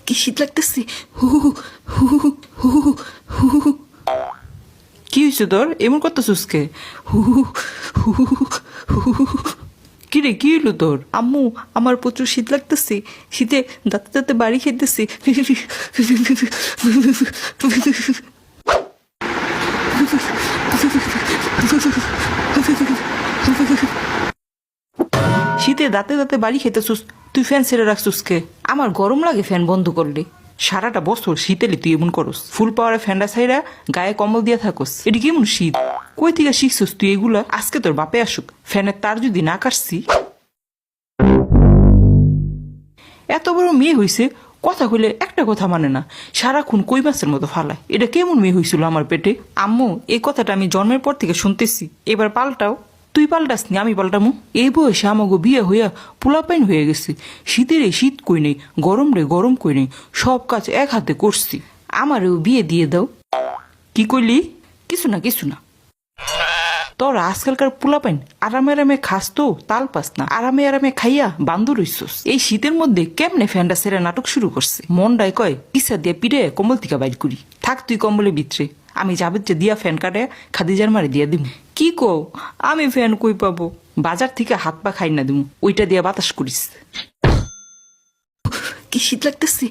কি শীত লাগতেছে। হু হু হু হু হু হু। কি হয়েছে তোর, এমন করতেছিস কে? হু হু হু হু। কি রে, কি হইলো তোর? আম্মু, আমার প্রচুর শীত লাগতেছে, শীতে দাঁতে দাঁতে বাড়ি খেতেছে। শীতে দাঁতে দাঁতে বাড়ি খেতেছিস, তুই ফ্যান ছেড়ে রাখছিস কে? আমার গরম লাগে ফ্যান বন্ধ করলে। সারাটা বছর শীতেলে তুই এমন করস, ফুল পাওয়ারে ফ্যানটা ছাইরা গায়ে কম্বল দিয়া থাকস, এটি কেমন শীত? কই থেকে শিখছস তুই এগুলা? আজকে তোর বাপে আসুক, ফ্যানের তার যদি না কাটছি। এত বড় মেয়ে হইছে, কথা কইলে একটা কথা মানে না, সারাক্ষণ কই মাছের মতো ফালায়। এটা কেমন মেয়ে হইছিল আমার পেটে? আম্মু, এই কথাটা আমি জন্মের পর থেকে শুনতেছি, এবার পাল্টাও। তুই পাল্টাস নি, আমি পাল্টামু। এই বয়সে আমাগো বিয়ে হইয়া পোলাপাইন হয়ে গেছে, শীতের এই শীত কই নেই, গরম রে গরম কই নেই, সব কাজ এক হাতে করছি। আমারও বিয়ে দিয়ে দাও। কি কইলি? কিছু না কিছু না। তোর আজকালকার পোলাপাইন আরামে আরামে খাস তো তাল পাস না, আরামে আরামে খাইয়া বান্দর হইছস। এই শীতের মধ্যে কেমনে ফ্যানটা ছেড়ে নাটক শুরু করছে, মনটাই কয় পিছা দিয়ে পিড়ে কম্বল থেকে বাইর করি। থাক তুই কম্বলের ভিতরে, আমি যাবে যে দিয়া ফ্যান কাটে খাদিজার মারে দিয়া দিব। কি কও, আমি ফ্যান কই পাবো? বাজার থেকে হাত পা খাই না দিমু, ওইটা দিয়া বাতাস করিস। কি শীত লাগতেছে।